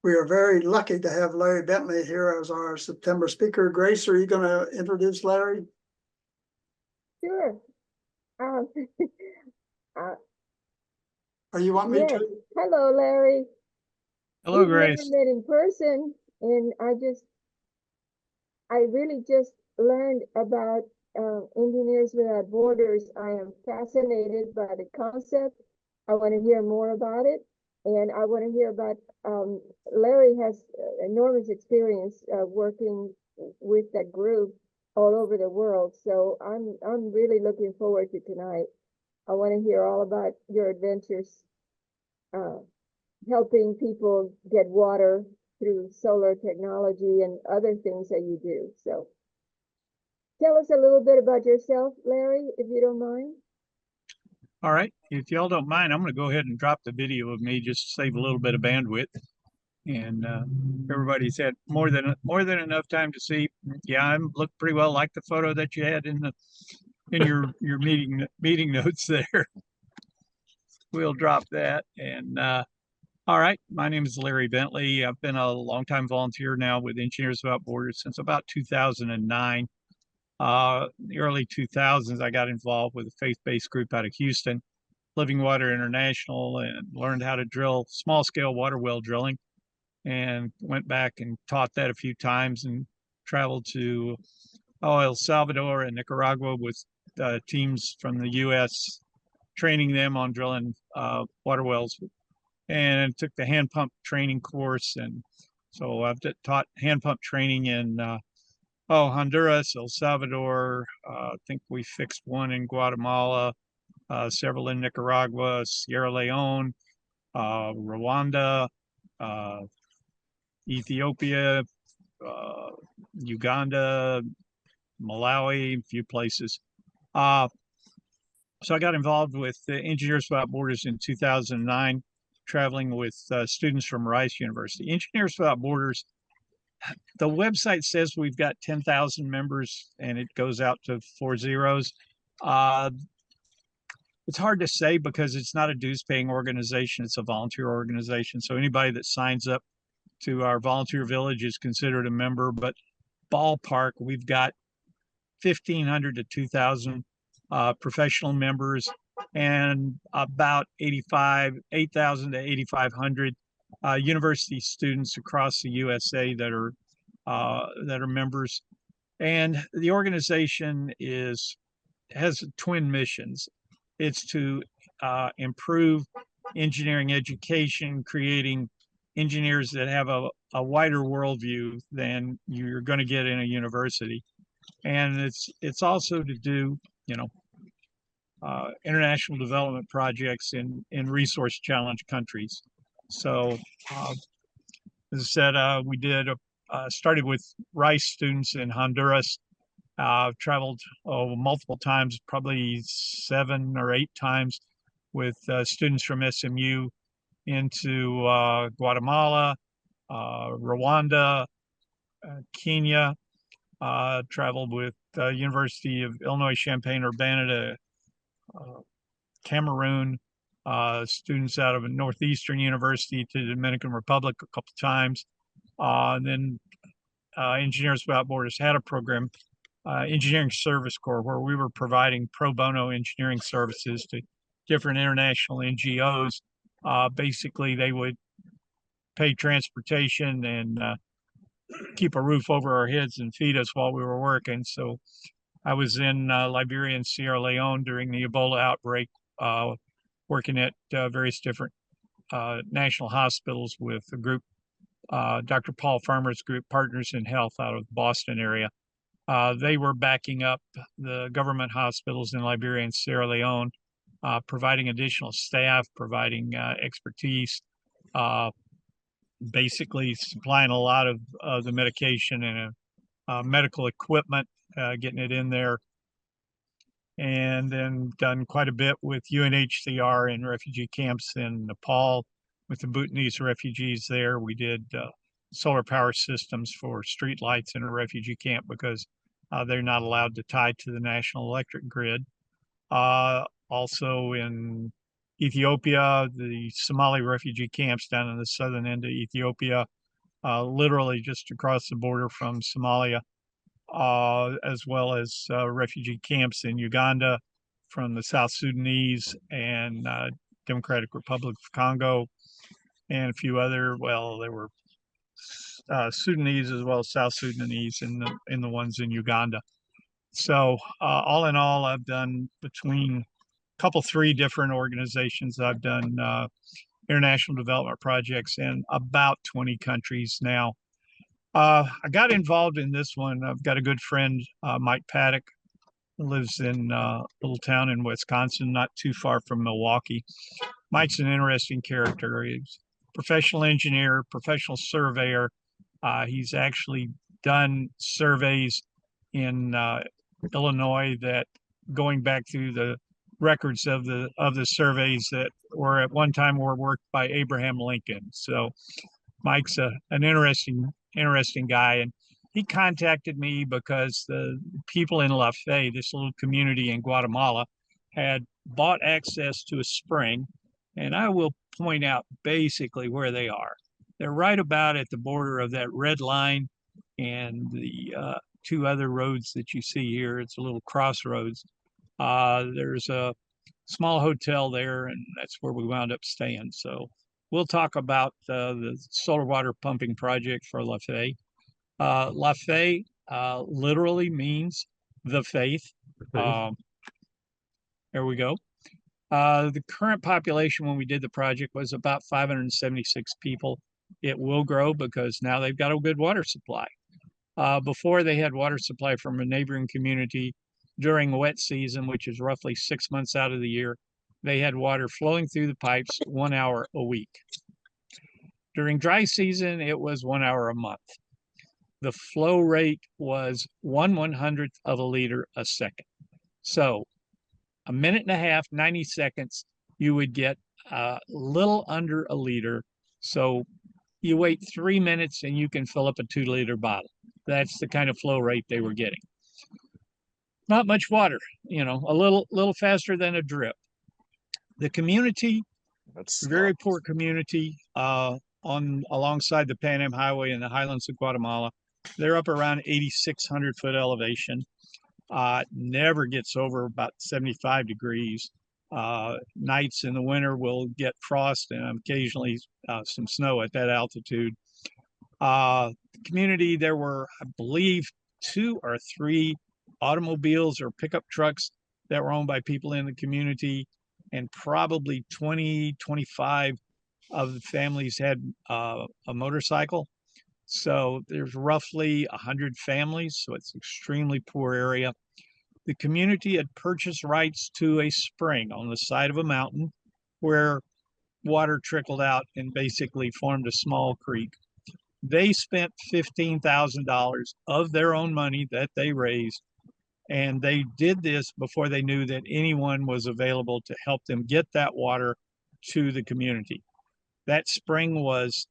We are very lucky to have Larry Bentley here as our September speaker. Grace, are you going to introduce Larry? Sure. Or you want me yes. to? Hello, Larry. Hello, We've Grace. never met in person, and I really just learned about Engineers Without Borders. I am fascinated by the concept. I want to hear more about it, and I want to hear about. Larry has enormous experience working with that group all over the world, so I'm really looking forward to tonight. I want to hear all about your adventures, helping people get water through solar technology and other things that you do. So tell us a little bit about yourself, Larry, if you don't mind. All right. If y'all don't mind, I'm going to go ahead and drop the video of me just to save a little bit of bandwidth. And everybody's had more than enough time to see. Yeah, I look pretty well like the photo that you had in your meeting notes there. We'll drop that. And all right, my name is Larry Bentley. I've been a longtime volunteer now with Engineers Without Borders since about 2009. The early 2000s, I got involved with a faith-based group out of Houston, Living Water International, and learned how to drill small-scale water well drilling, and went back and taught that a few times and traveled to El Salvador and Nicaragua with teams from the U.S., training them on drilling water wells, and took the hand pump training course. And so I've taught hand pump training in Honduras, El Salvador. I think we fixed one in Guatemala, several in Nicaragua, Sierra Leone, Rwanda, Ethiopia, Uganda, Malawi, a few places. So I got involved with Engineers Without Borders in 2009, traveling with students from Rice University. Engineers Without Borders, the website says we've got 10,000 members, and it goes out to 4 zeros. It's hard to say because it's not a dues-paying organization. It's a volunteer organization. So anybody that signs up to our volunteer village is considered a member, but ballpark, we've got 1,500 to 2,000 professional members, and about 8,000 to 8,500 university students across the USA that are members. And the organization has twin missions. It's to improve engineering education, creating engineers that have a wider worldview than you're going to get in a university. And it's also to do, international development projects in resource challenged countries. So, as I said, we started with Rice students in Honduras. Traveled multiple times, probably 7 or 8 times, with students from SMU into Guatemala, Rwanda, Kenya. Traveled with University of Illinois Champaign-Urbana to Cameroon, students out of a Northeastern University to the Dominican Republic a couple times. And then Engineers Without Borders had a program, Engineering Service Corps, where we were providing pro bono engineering services to different international NGOs. Basically, they would pay transportation and keep a roof over our heads and feed us while we were working. So I was in Liberia and Sierra Leone during the Ebola outbreak, working at various different national hospitals with a group, Dr. Paul Farmer's group, Partners in Health, out of the Boston area. They were backing up the government hospitals in Liberia and Sierra Leone, providing additional staff, providing expertise, basically supplying a lot of the medication and medical equipment, getting it in there. And then done quite a bit with UNHCR in refugee camps in Nepal with the Bhutanese refugees there. We did solar power systems for street lights in a refugee camp because they're not allowed to tie to the national electric grid. Also in Ethiopia, the Somali refugee camps down in the southern end of Ethiopia, literally just across the border from Somalia, as well as refugee camps in Uganda from the South Sudanese and Democratic Republic of Congo, and a few other. Well, there were Sudanese as well as South Sudanese in the ones in Uganda. So all in all, I've done between a couple, three different organizations. I've done international development projects in about 20 countries now. I got involved in this one. I've got a good friend, Mike Paddock, who lives in a little town in Wisconsin, not too far from Milwaukee. Mike's an interesting character. He's a professional engineer, professional surveyor. He's actually done surveys in Illinois that, going back through the records of the surveys that were at one time were worked by Abraham Lincoln. So Mike's an interesting guy, and he contacted me because the people in La Fe, this little community in Guatemala, had bought access to a spring, and I will point out basically where they are. They're right about at the border of that red line and the two other roads that you see here. It's a little crossroads. There's a small hotel there, and that's where we wound up staying. So we'll talk about the solar water pumping project for La Fe. La Fe literally means the faith. There we go. The current population when we did the project was about 576 people. It will grow because now they've got a good water supply. Before they had water supply from a neighboring community during wet season, which is roughly 6 months out of the year. They had water flowing through the pipes 1 hour a week. During dry season, it was 1 hour a month. The flow rate was 1/100th of a liter a second. So a minute and a half, 90 seconds, you would get a little under a liter. So you wait 3 minutes and you can fill up a 2-liter bottle. That's the kind of flow rate they were getting. Not much water, a little faster than a drip. The community, very poor community, alongside the Pan Am Highway in the highlands of Guatemala. They're up around 8,600 foot elevation. Never gets over about 75 degrees. Nights in the winter will get frost and occasionally some snow at that altitude. The community, there were, I believe, 2 or 3 automobiles or pickup trucks that were owned by people in the community, and probably 20, 25 of the families had a motorcycle. So there's roughly 100 families, so it's an extremely poor area. The community had purchased rights to a spring on the side of a mountain where water trickled out and basically formed a small creek. They spent $15,000 of their own money that they raised, and they did this before they knew that anyone was available to help them get that water to the community. That spring was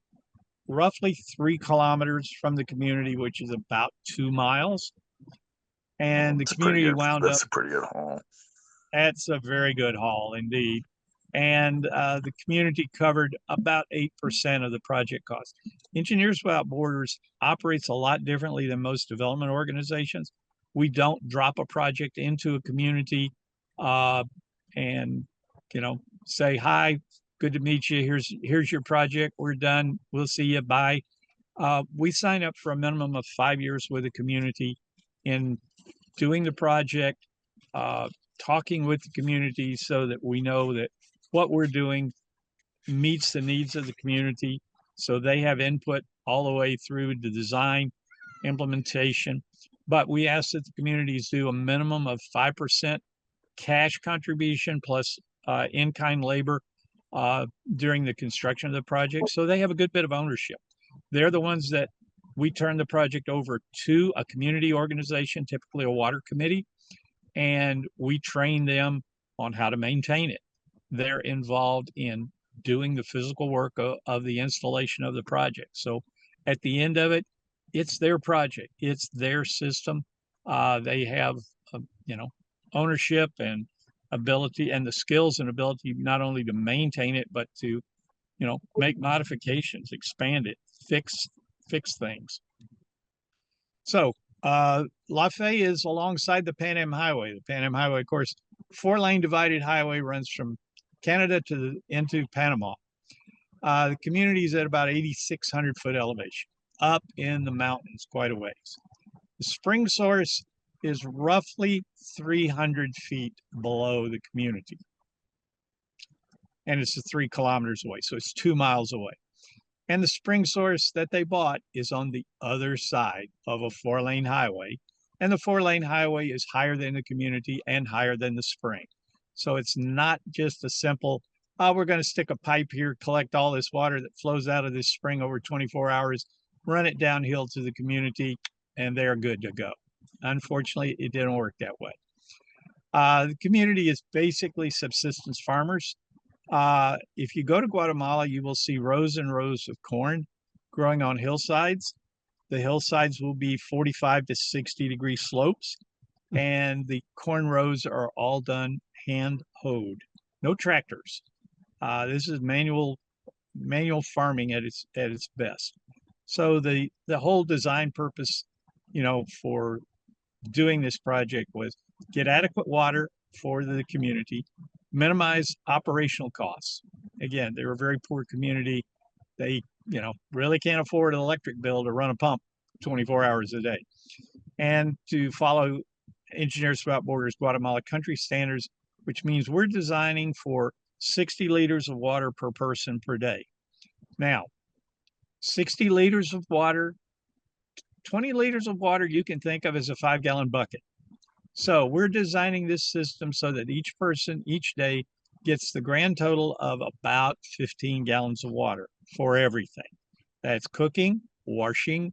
roughly 3 kilometers from the community, which is about 2 miles. And the community wound up. That's a pretty good haul. That's a very good haul indeed. And the community covered about 8% of the project cost. Engineers Without Borders operates a lot differently than most development organizations. We don't drop a project into a community and say, hi, good to meet you. Here's your project. We're done. We'll see you. Bye. We sign up for a minimum of 5 years with a community in doing the project, talking with the community so that we know that what we're doing meets the needs of the community. So they have input all the way through the design, implementation. But we ask that the communities do a minimum of 5% cash contribution plus in-kind labor during the construction of the project. So they have a good bit of ownership. They're the ones that we turn the project over to a community organization, typically a water committee, and we train them on how to maintain it. They're involved in doing the physical work of the installation of the project. So at the end of it, it's their project. It's their system. They have, ownership and ability and the skills and ability not only to maintain it, but to, make modifications, expand it, fix things. So Lafayette is alongside the Pan Am Highway. The Pan Am Highway, of course, 4-lane divided highway, runs from Canada into Panama. The community is at about 8,600 foot elevation, up in the mountains quite a ways. The spring source is roughly 300 feet below the community. And it's 3 kilometers away, so it's 2 miles away. And the spring source that they bought is on the other side of a 4-lane highway. And the 4-lane highway is higher than the community and higher than the spring. So it's not just a simple, we're going to stick a pipe here, collect all this water that flows out of this spring over 24 hours, run it downhill to the community, and they're good to go. Unfortunately, it didn't work that way. The community is basically subsistence farmers. If you go to Guatemala, you will see rows and rows of corn growing on hillsides. The hillsides will be 45 to 60 degree slopes, and the corn rows are all done hand hoed, no tractors. This is manual farming at its best. So the whole design purpose, for doing this project was get adequate water for the community, minimize operational costs. Again, they're a very poor community. They, really can't afford an electric bill to run a pump 24 hours a day. And to follow Engineers Without Borders Guatemala country standards, which means we're designing for 60 liters of water per person per day. Now, 60 liters of water, 20 liters of water you can think of as a 5-gallon bucket. So we're designing this system so that each person each day gets the grand total of about 15 gallons of water for everything. That's cooking, washing,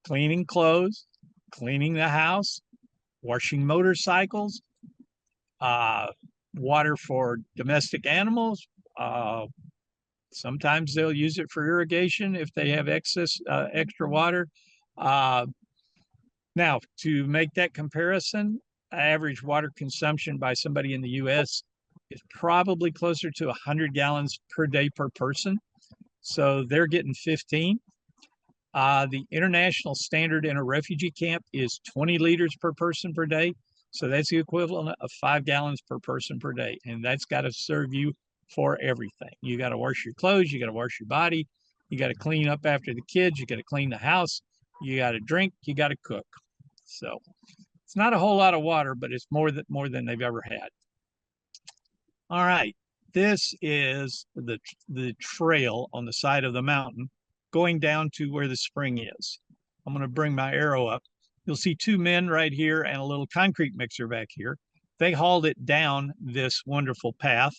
cleaning clothes, cleaning the house, washing motorcycles, water for domestic animals. Sometimes they'll use it for irrigation if they have extra water. Now, to make that comparison, average water consumption by somebody in the U.S. is probably closer to 100 gallons per day per person. So they're getting 15. The international standard in a refugee camp is 20 liters per person per day. So that's the equivalent of 5 gallons per person per day. And that's got to serve you for everything. You got to wash your clothes. You got to wash your body. You got to clean up after the kids. You got to clean the house. You got to drink. You got to cook. So it's not a whole lot of water, but it's more than they've ever had. All right. This is the trail on the side of the mountain going down to where the spring is. I'm going to bring my arrow up. You'll see 2 men right here and a little concrete mixer back here. They hauled it down this wonderful path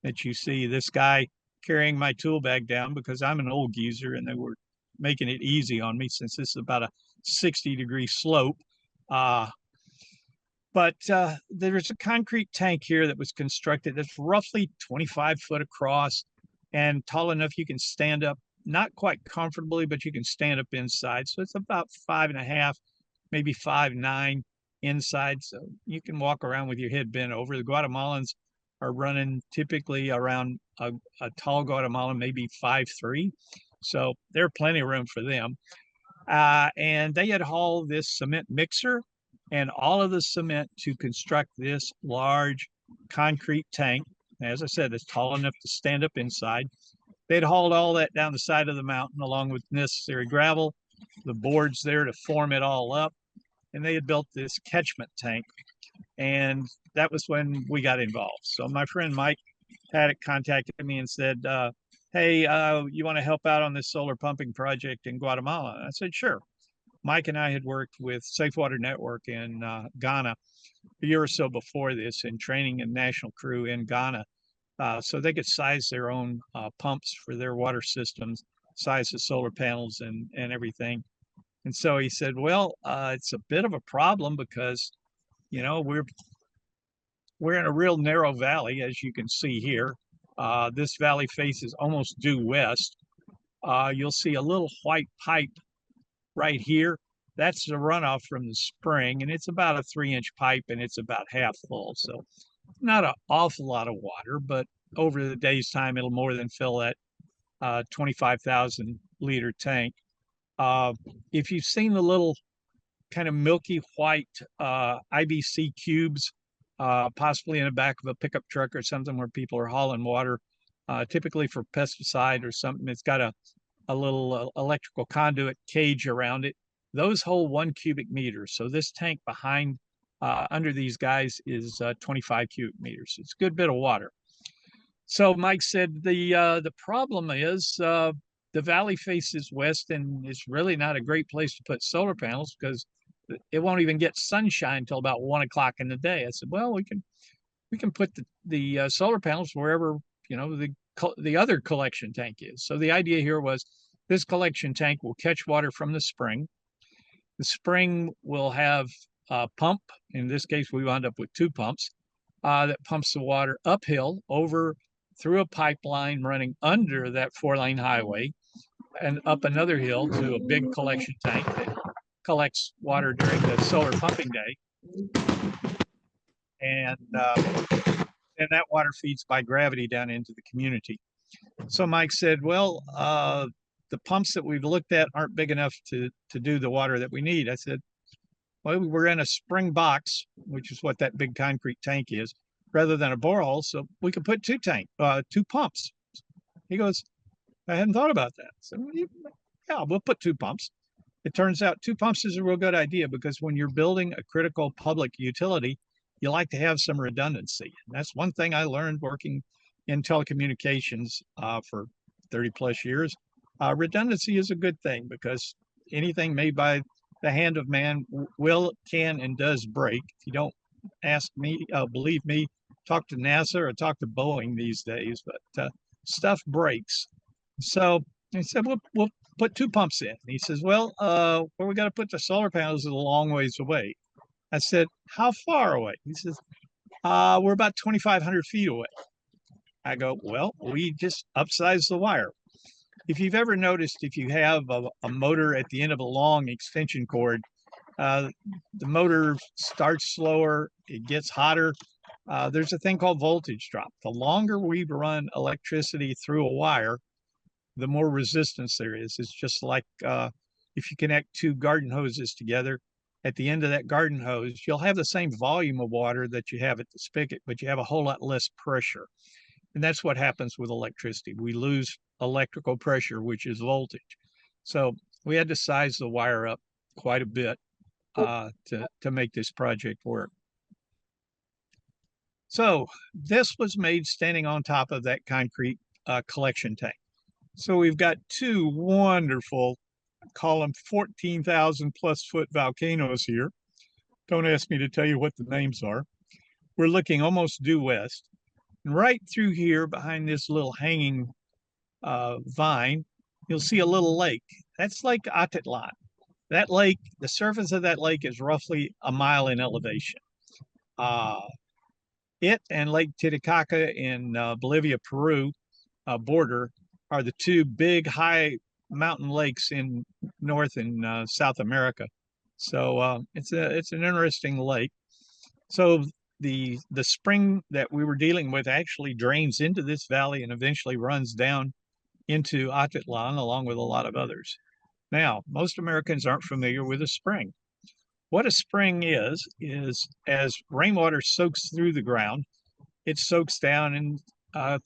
that you see. This guy carrying my tool bag down because I'm an old geezer and they were making it easy on me since this is about a 60-degree slope. But there's a concrete tank here that was constructed that's roughly 25 foot across and tall enough you can stand up, not quite comfortably, but you can stand up inside. So it's about 5.5, maybe 5'9" inside. So you can walk around with your head bent over. The Guatemalans are running typically around a tall Guatemalan, maybe 5'3". So there's plenty of room for them. And they had hauled this cement mixer and all of the cement to construct this large concrete tank. As I said, it's tall enough to stand up inside. They'd hauled all that down the side of the mountain along with necessary gravel, the boards there to form it all up. And they had built this catchment tank. And that was when we got involved. So my friend Mike Paddock contacted me and said, hey, you want to help out on this solar pumping project in Guatemala? And I said, sure. Mike and I had worked with Safe Water Network in Ghana a year or so before this in training a national crew in Ghana. So they could size their own pumps for their water systems, size the solar panels and everything. And so he said, well, it's a bit of a problem because, we're in a real narrow valley, as you can see here. This valley faces almost due west. You'll see a little white pipe right here. That's the runoff from the spring, and it's about a 3-inch pipe, and it's about half full. So not an awful lot of water, but over the day's time, it'll more than fill that 25,000 liter tank. If you've seen the little kind of milky white IBC cubes, possibly in the back of a pickup truck or something where people are hauling water, typically for pesticide or something, it's got a little electrical conduit cage around it. Those hold 1 cubic meter. So this tank behind under these guys is 25 cubic meters. It's a good bit of water. So Mike said the problem is the valley faces west, and it's really not a great place to put solar panels because it won't even get sunshine until about 1 o'clock in the day. I said, well, we can put the solar panels wherever the other collection tank is. So the idea here was this collection tank will catch water from the spring. The spring will have a pump. In this case, we wound up with 2 pumps that pumps the water uphill over through a pipeline running under that 4-lane highway and up another hill to a big collection tank that collects water during the solar pumping day. And that water feeds by gravity down into the community. So Mike said, well, the pumps that we've looked at aren't big enough to do the water that we need. I said, well, we're in a spring box, which is what that big concrete tank is, rather than a borehole. So we could put 2 pumps. He goes, I hadn't thought about that. So yeah, we'll put 2 pumps. It turns out 2 pumps is a real good idea because when you're building a critical public utility, you like to have some redundancy. And that's one thing I learned working in telecommunications for 30 plus years. Redundancy is a good thing because anything made by the hand of man will, can, and does break. If you don't ask me, believe me, talk to NASA or talk to Boeing these days, but stuff breaks. So I said, we'll put 2 pumps in. And he says, well, where we got to put the solar panels is a long ways away. I said, how far away? He says, we're about 2,500 feet away. I go, well, we just upsize the wire. If you've ever noticed, if you have a motor at the end of a long extension cord, the motor starts slower, it gets hotter. There's a thing called voltage drop. The longer we run electricity through a wire, the more resistance there is. It's just like if you connect 2 garden hoses together, at the end of that garden hose, you'll have the same volume of water that you have at the spigot, but you have a whole lot less pressure. And that's what happens with electricity. We lose electrical pressure, which is voltage. So we had to size the wire up quite a bit to make this project work. So this was made standing on top of that concrete collection tank. So we've got 2 wonderful, call them 14,000 plus foot volcanoes here. Don't ask me to tell you what the names are. We're looking almost due west. And right through here behind this little hanging vine, you'll see a little lake. That's Lake Atitlan. That lake, the surface of that lake is roughly a mile in elevation. It and Lake Titicaca in Bolivia, Peru border are the 2 big high mountain lakes in North and South America. So it's an interesting lake. So the spring that we were dealing with actually drains into this valley and eventually runs down into Atitlan along with a lot of others. Now, most Americans aren't familiar with a spring. What a spring is as rainwater soaks through the ground, it soaks down and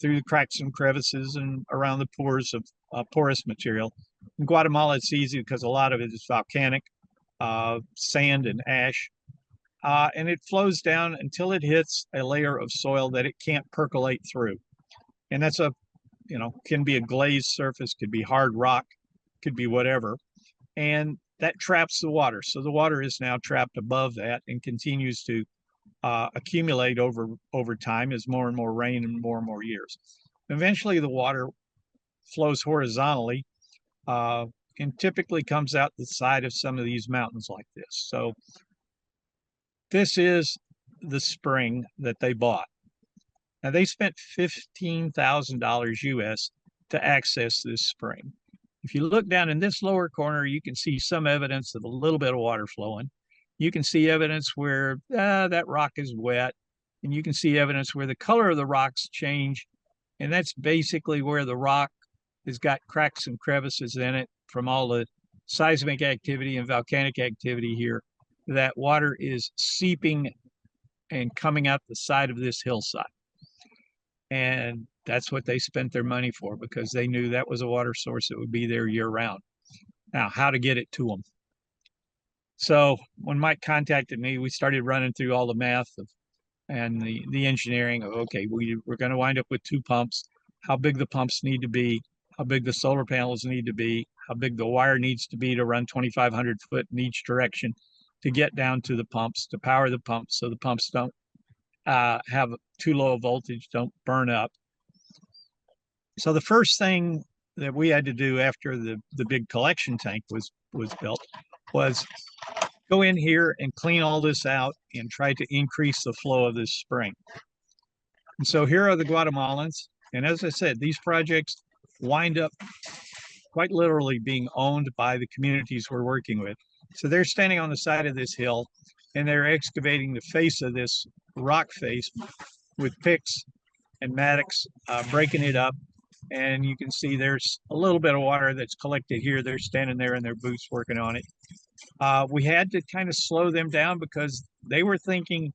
through the cracks and crevices and around the pores of porous material. In Guatemala, it's easy because a lot of it is volcanic, sand and ash. And it flows down until it hits a layer of soil that it can't percolate through. And that's can be a glazed surface, could be hard rock, could be whatever. And that traps the water. So the water is now trapped above that and continues to accumulate over time as more and more rain and more years. Eventually, the water flows horizontally and typically comes out the side of some of these mountains like this. So this is the spring that they bought. Now they spent $15,000 US to access this spring. If you look down in this lower corner, you can see some evidence of a little bit of water flowing. You can see evidence where that rock is wet. and you can see evidence where the color of the rocks change. And that's basically where the rock has got cracks and crevices in it from all the seismic activity and volcanic activity here. That water is seeping and coming out the side of this hillside. And that's what they spent their money for, because they knew that was a water source that would be there year round. Now, how to get it to them. So when Mike contacted me, we started running through all the math and the engineering of, okay, we're going to wind up with 2 pumps, how big the pumps need to be, how big the solar panels need to be, how big the wire needs to be to run 2,500 foot in each direction to get down to the pumps, to power the pumps so the pumps don't have too low a voltage, don't burn up. So the first thing that we had to do after the big collection tank was built was go in here and clean all this out and try to increase the flow of this spring. And so here are the Guatemalans. And as I said, these projects wind up quite literally being owned by the communities we're working with. So they're standing on the side of this hill and they're excavating the face of this rock face with picks and mattocks, breaking it up. And you can see there's a little bit of water that's collected here. They're standing there in their boots working on it. We had to kind of slow them down because they were thinking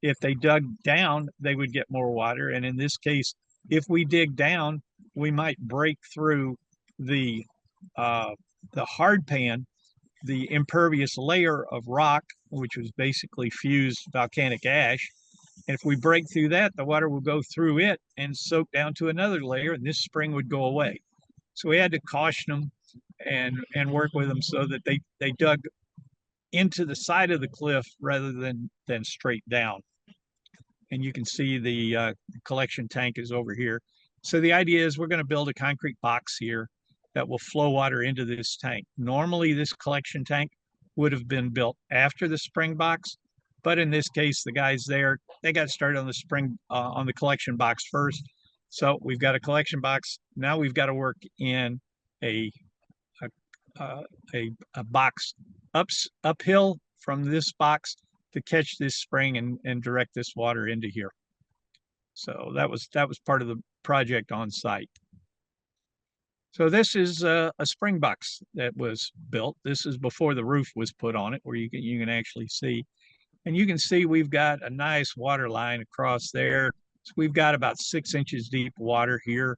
if they dug down, they would get more water. And in this case, if we dig down, we might break through the hard pan, the impervious layer of rock, which was basically fused volcanic ash. And if we break through that, the water will go through it and soak down to another layer, and this spring would go away. So we had to caution them and work with them so that they dug into the side of the cliff rather than straight down. And you can see the collection tank is over here. So the idea is we're going to build a concrete box here that will flow water into this tank. Normally, this collection tank would have been built after the spring box, but in this case, the guys there, they got started on the spring on the collection box first. So we've got a collection box. Now we've got to work in a box uphill from this box to catch this spring and direct this water into here. So that was part of the project on site. So this is a spring box that was built. This is before the roof was put on it, where you can actually see. And you can see we've got a nice water line across there. So we've got about 6 inches deep water here,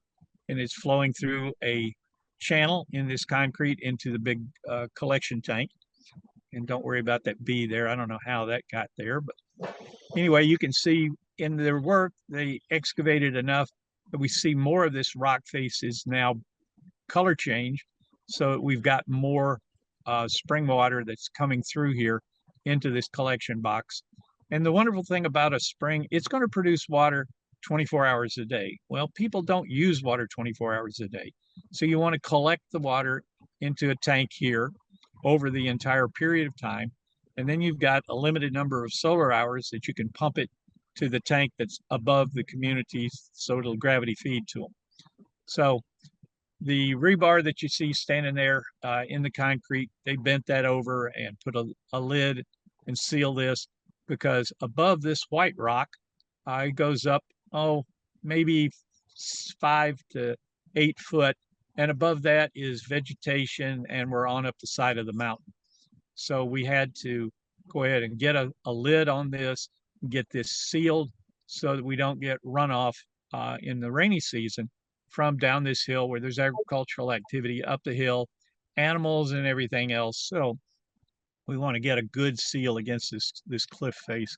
and it's flowing through a channel in this concrete into the big collection tank. And don't worry about that B there. I don't know how that got there, but anyway, you can see in their work, they excavated enough that we see more of this rock face is now color change. So we've got more spring water that's coming through here into this collection box. And the wonderful thing about a spring, it's going to produce water 24 hours a day. Well, people don't use water 24 hours a day. So you want to collect the water into a tank here over the entire period of time. And then you've got a limited number of solar hours that you can pump it to the tank that's above the community, so it'll gravity feed to them. So the rebar that you see standing there in the concrete, they bent that over and put a lid and seal this, because above this white rock, it goes up, maybe 5 to 8 foot. And above that is vegetation, and we're on up the side of the mountain. So we had to go ahead and get a lid on this, get this sealed so that we don't get runoff in the rainy season from down this hill where there's agricultural activity up the hill, animals and everything else. So we want to get a good seal against this cliff face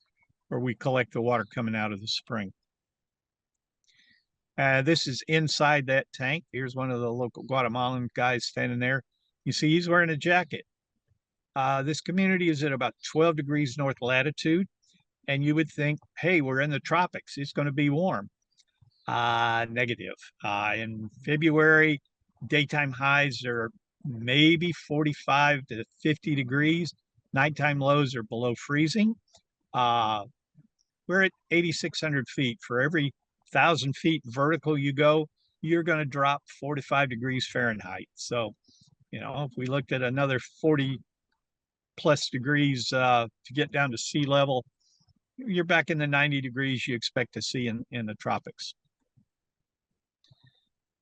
where we collect the water coming out of the spring. This is inside that tank. Here's one of the local Guatemalan guys standing there. You see he's wearing a jacket. This community is at about 12 degrees north latitude, and you would think, hey, we're in the tropics. It's going to be warm. Negative. In February, daytime highs are maybe 45 to 50 degrees. Nighttime lows are below freezing. We're at 8,600 feet. For every 1,000 feet vertical you go, you're going to drop 4 to 5 degrees Fahrenheit. So, if we looked at another 40 plus degrees to get down to sea level, you're back in the 90 degrees you expect to see in the tropics.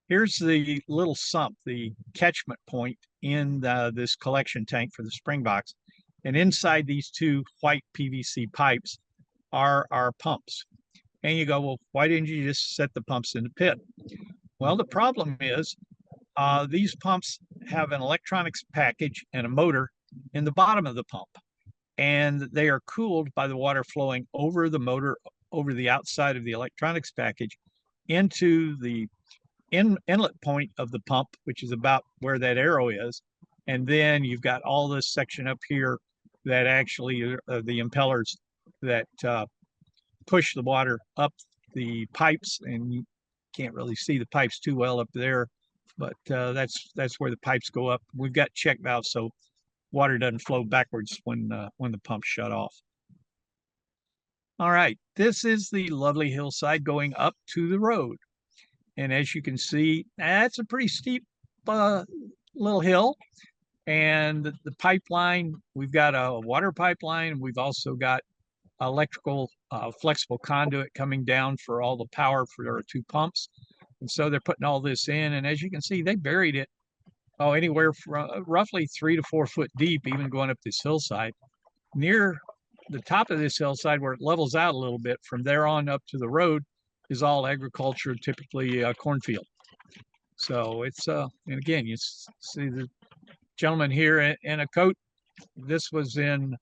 Here's the little sump, the catchment point in this collection tank for the spring box. And inside these two white PVC pipes are our pumps. And you go, well, why didn't you just set the pumps in the pit? Well, the problem is these pumps have an electronics package and a motor in the bottom of the pump. And they are cooled by the water flowing over the motor, over the outside of the electronics package into the inlet point of the pump, which is about where that arrow is. And then you've got all this section up here that actually are the impellers that push the water up the pipes, and you can't really see the pipes too well up there, but that's where the pipes go up. We've got check valves so water doesn't flow backwards when the pumps shut off. All right, this is the lovely hillside going up to the road. And as you can see, that's a pretty steep little hill. And the pipeline, we've got a water pipeline. We've also got electrical flexible conduit coming down for all the power for our two pumps. And so they're putting all this in. And as you can see, they buried it, anywhere from roughly 3 to 4 foot deep, even going up this hillside. Near the top of this hillside, where it levels out a little bit, from there on up to the road, is all agriculture, typically cornfield. So it's, and again, you see the gentleman here in a coat. This was in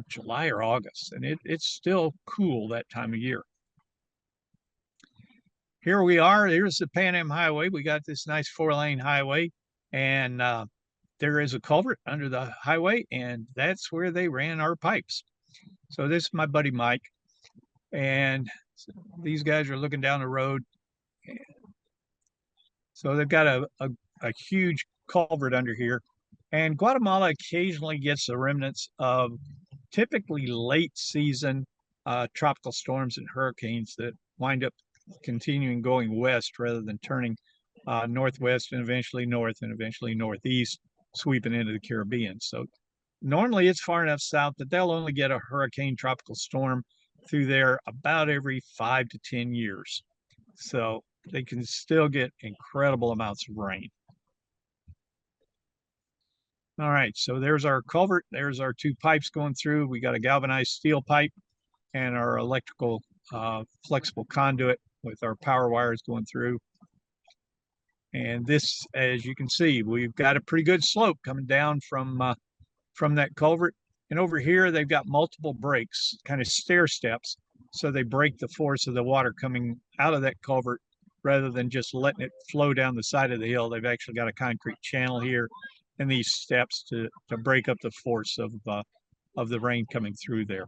July or August, and it's still cool that time of year. Here we are. Here's the Pan Am Highway. We got this nice 4-lane highway, and there is a culvert under the highway, and that's where they ran our pipes. So this is my buddy Mike, and these guys are looking down the road. So they've got a huge culvert under here. And Guatemala occasionally gets the remnants of typically late season tropical storms and hurricanes that wind up continuing going west rather than turning northwest and eventually north and eventually northeast, sweeping into the Caribbean. So normally it's far enough south that they'll only get a hurricane tropical storm through there about every 5 to 10 years. So they can still get incredible amounts of rain. All right, so there's our culvert. There's our two pipes going through. We got a galvanized steel pipe and our electrical flexible conduit with our power wires going through. And this, as you can see, we've got a pretty good slope coming down from that culvert. And over here, they've got multiple breaks, kind of stair steps. So they break the force of the water coming out of that culvert rather than just letting it flow down the side of the hill. They've actually got a concrete channel here and these steps to break up the force of the rain coming through there.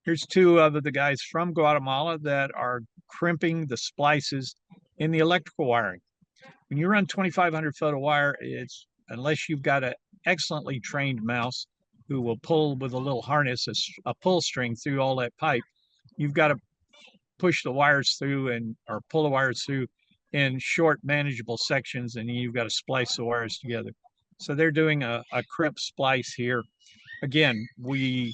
Here's two of the guys from Guatemala that are crimping the splices in the electrical wiring. When you run 2,500 foot of wire, it's, unless you've got an excellently trained mouse who will pull with a little harness, a pull string through all that pipe, you've got to push the wires through or pull the wires through in short, manageable sections, and you've got to splice the wires together. So they're doing a crimp splice here. Again, we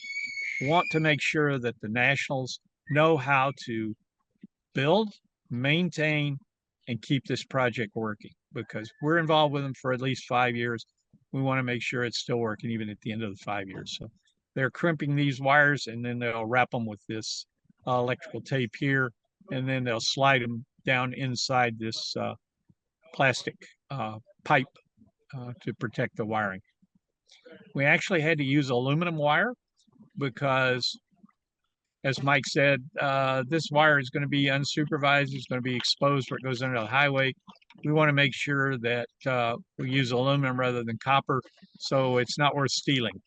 want to make sure that the nationals know how to build, maintain, and keep this project working, because we're involved with them for at least 5 years. We want to make sure it's still working even at the end of the 5 years. So they're crimping these wires, and then they'll wrap them with this electrical tape here, and then they'll slide them down inside this plastic pipe to protect the wiring. We actually had to use aluminum wire because, as Mike said, this wire is going to be unsupervised. It's going to be exposed where it goes under the highway. We want to make sure that we use aluminum rather than copper, so it's not worth stealing.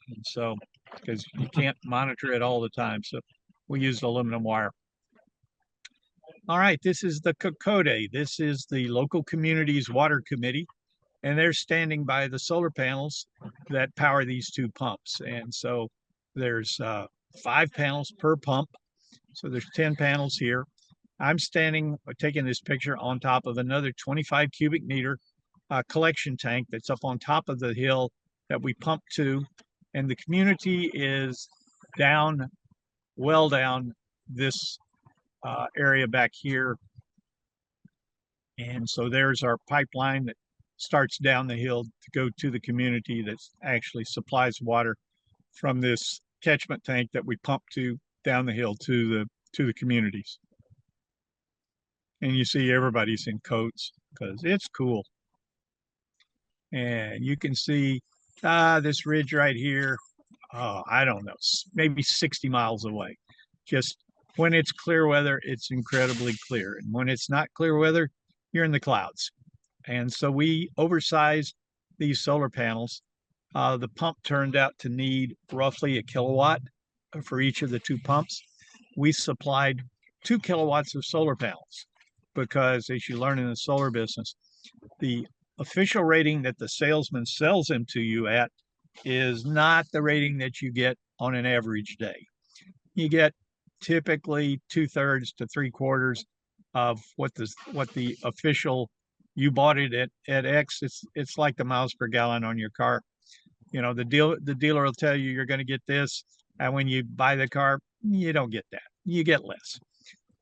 And so, because you can't monitor it all the time, so we use aluminum wire. All right, this is the COCODE. This is the local community's water committee, and they're standing by the solar panels that power these two pumps. And so there's 5 panels per pump. So there's 10 panels here. I'm standing, taking this picture on top of another 25 cubic meter collection tank that's up on top of the hill that we pump to. And the community is down, well down this area back here. And so there's our pipeline that starts down the hill to go to the community that actually supplies water from this catchment tank that we pump to down the hill to the communities. And you see everybody's in coats because it's cool. And you can see this ridge right here. Oh, I don't know, maybe 60 miles away. Just when it's clear weather, it's incredibly clear. And when it's not clear weather, you're in the clouds. And so we oversized these solar panels. The pump turned out to need roughly a kilowatt for each of the two pumps. We supplied 2 kilowatts of solar panels because, as you learn in the solar business, the official rating that the salesman sells them to you at is not the rating that you get on an average day. You get typically 2/3 to 3/4 of what the official, you bought it at X. It's like the miles per gallon on your car. You know, the dealer will tell you you're going to get this, and when you buy the car, you don't get that. You get less.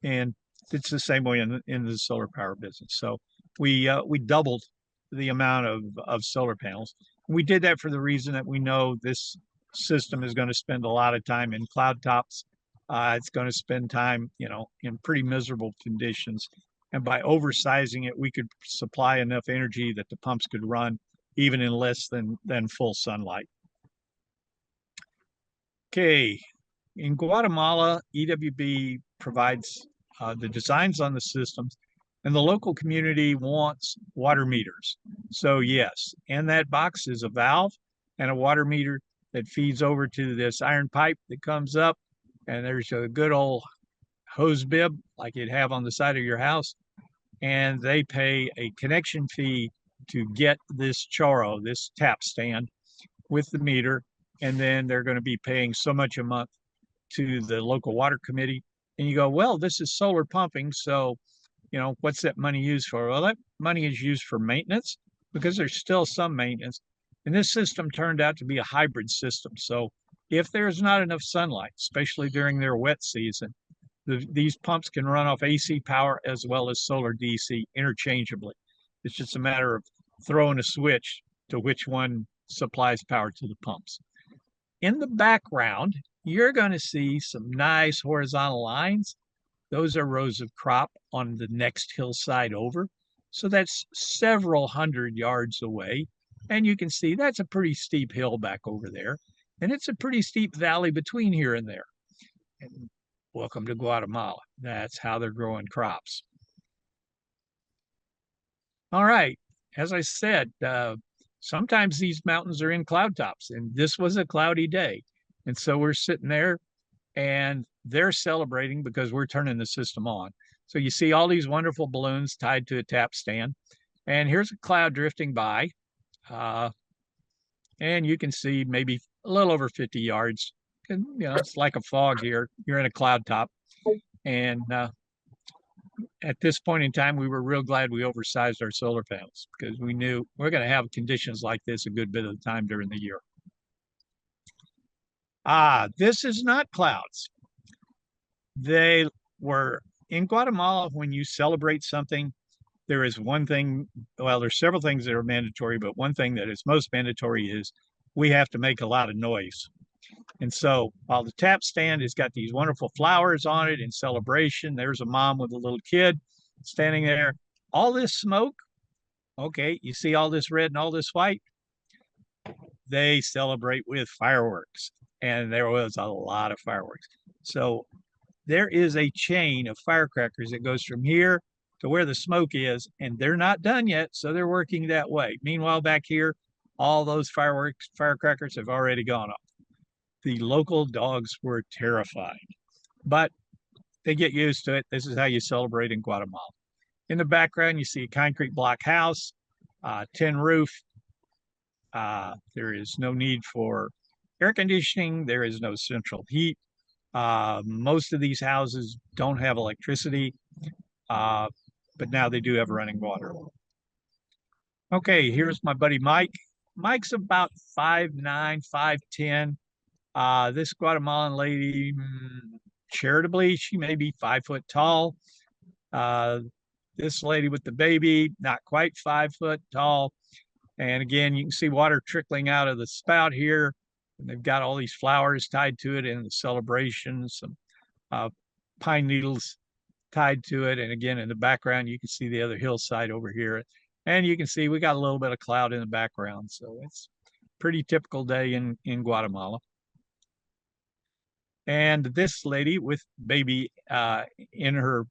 And it's the same way in the solar power business. So we doubled the amount of solar panels. We did that for the reason that we know this system is going to spend a lot of time in cloud tops. It's going to spend time, you know, in pretty miserable conditions. And by oversizing it, we could supply enough energy that the pumps could run even in less than full sunlight. Okay, in Guatemala, EWB provides the designs on the systems, and the local community wants water meters. So yes, in that box is a valve and a water meter that feeds over to this iron pipe that comes up, and there's a good old hose bib like you'd have on the side of your house, and they pay a connection fee to get this choro, this tap stand with the meter, and then they're going to be paying so much a month to the local water committee. And you go, well, this is solar pumping, so you know, what's that money used for? Well, that money is used for maintenance because there's still some maintenance. And this system turned out to be a hybrid system. So if there's not enough sunlight, especially during their wet season, these pumps can run off AC power as well as solar DC interchangeably. It's just a matter of throwing a switch to which one supplies power to the pumps. In the background, you're going to see some nice horizontal lines. Those are rows of crop on the next hillside over. So that's several hundred yards away. And you can see that's a pretty steep hill back over there. And it's a pretty steep valley between here and there. And welcome to Guatemala. That's how they're growing crops. All right. As I said, sometimes these mountains are in cloud tops, and this was a cloudy day. And so we're sitting there and they're celebrating because we're turning the system on. So you see all these wonderful balloons tied to a tap stand. And here's a cloud drifting by. And you can see maybe a little over 50 yards. And, you know, it's like a fog here. You're in a cloud top. And at this point in time, we were real glad we oversized our solar panels because we knew we're going to have conditions like this a good bit of the time during the year. This is not clouds. They were in Guatemala. When you celebrate something, there is one thing, well, there's several things that are mandatory, but one thing that is most mandatory is we have to make a lot of noise. And so while the tap stand has got these wonderful flowers on it in celebration, there's a mom with a little kid standing there. All this smoke, okay, you see all this red and all this white? They celebrate with fireworks. And there was a lot of fireworks. So there is a chain of firecrackers that goes from here to where the smoke is, and they're not done yet, so they're working that way. Meanwhile, back here, all those firecrackers have already gone off. The local dogs were terrified, but they get used to it. This is how you celebrate in Guatemala. In the background, you see a concrete block house, tin roof. There is no need for air conditioning. There is no central heat. Most of these houses don't have electricity, but now they do have running water. Okay, here's my buddy Mike. Mike's about 5'9", 5'10", This Guatemalan lady, charitably, she may be 5 foot tall. This lady with the baby, not quite 5 foot tall. And again, you can see water trickling out of the spout here. And they've got all these flowers tied to it in the celebration, some pine needles tied to it. And again, in the background, you can see the other hillside over here. And you can see we got a little bit of cloud in the background. So it's a pretty typical day in Guatemala. And this lady with baby in her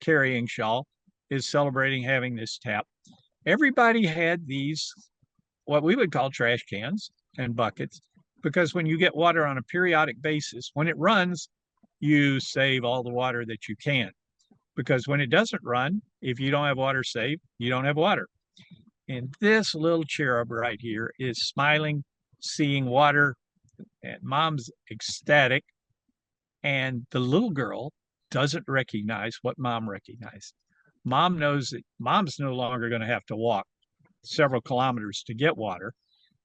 carrying shawl is celebrating having this tap. Everybody had these, what we would call trash cans and buckets, because when you get water on a periodic basis, when it runs, you save all the water that you can. Because when it doesn't run, if you don't have water saved, you don't have water. And this little cherub right here is smiling, seeing water, and mom's ecstatic. And the little girl doesn't recognize what mom recognized. Mom knows that mom's no longer going to have to walk several kilometers to get water.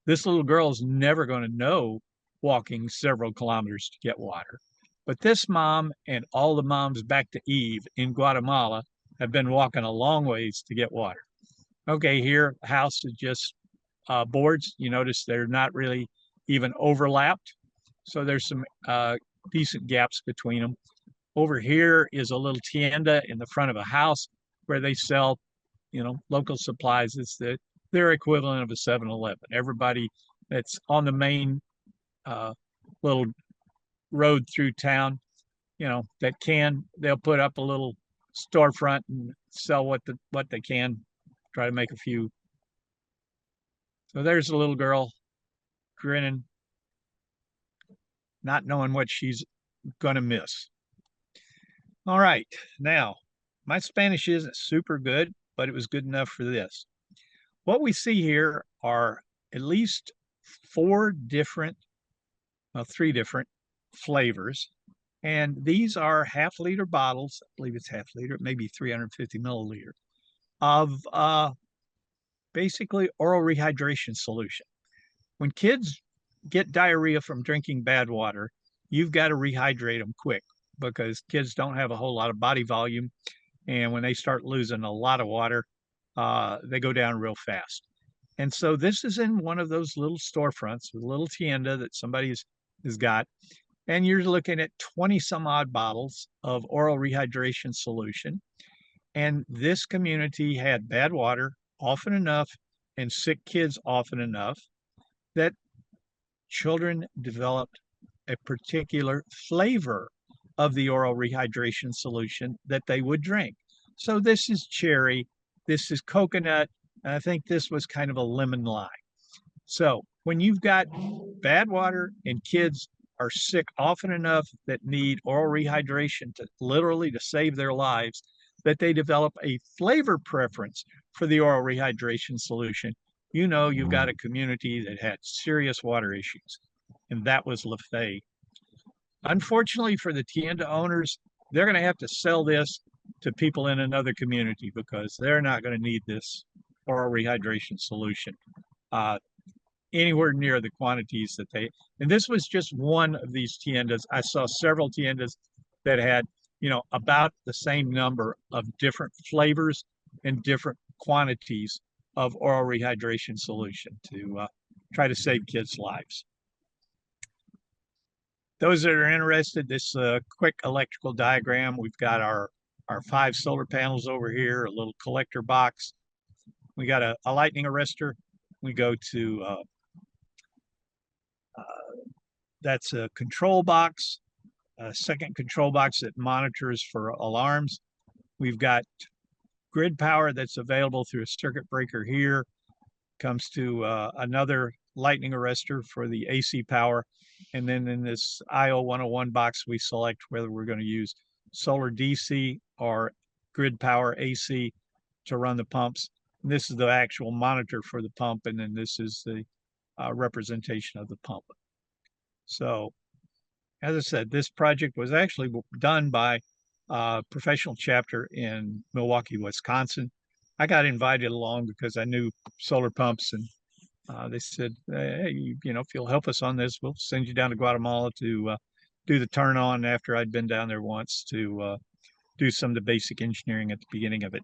This little girl is never going to know walking several kilometers to get water. But this mom and all the moms back to Eve in Guatemala have been walking a long ways to get water. Okay, here, house is just boards. You notice they're not really even overlapped. So there's some decent gaps between them. Over here is a little tienda in the front of a house where they sell, local supplies. It's their equivalent of a 7-Eleven. Everybody that's on the main little road through town, they'll put up a little storefront and sell what they can, try to make a few. So there's a little girl grinning, not knowing what she's gonna miss. All right, now my Spanish isn't super good, but it was good enough for this. What we see here are at least 3 different flavors. And these are half-liter bottles. I believe it's half-liter, maybe 350 milliliter of basically oral rehydration solution. When kids get diarrhea from drinking bad water, you've got to rehydrate them quick because kids don't have a whole lot of body volume. And when they start losing a lot of water, they go down real fast. And so this is in one of those little storefronts, a little tienda that somebody has got. And you're looking at 20 some odd bottles of oral rehydration solution. And this community had bad water often enough and sick kids often enough that children developed a particular flavor of the oral rehydration solution that they would drink. So this is cherry, this is coconut, and I think this was kind of a lemon lime. So when you've got bad water and kids are sick often enough that need oral rehydration to literally to save their lives, that they develop a flavor preference for the oral rehydration solution, you've got a community that had serious water issues. And that was Lafay. Unfortunately for the tienda owners, they're going to have to sell this to people in another community because they're not going to need this oral rehydration solution anywhere near the quantities that and this was just one of these tiendas. I saw several tiendas that had, about the same number of different flavors and different quantities of oral rehydration solution to try to save kids' lives. Those that are interested, this quick electrical diagram, we've got our 5 solar panels over here, a little collector box. We got a lightning arrestor. We go to, that's a control box, a second control box that monitors for alarms. We've got grid power that's available through a circuit breaker here. Comes to another lightning arrestor for the AC power. And then in this IO 101 box, we select whether we're going to use solar DC or grid power AC to run the pumps. And this is the actual monitor for the pump. And then this is the representation of the pump. So, as I said, this project was actually done by a professional chapter in Milwaukee, Wisconsin. I got invited along because I knew solar pumps and They said, hey, if you'll help us on this, we'll send you down to Guatemala to do the turn on after I'd been down there once to do some of the basic engineering at the beginning of it.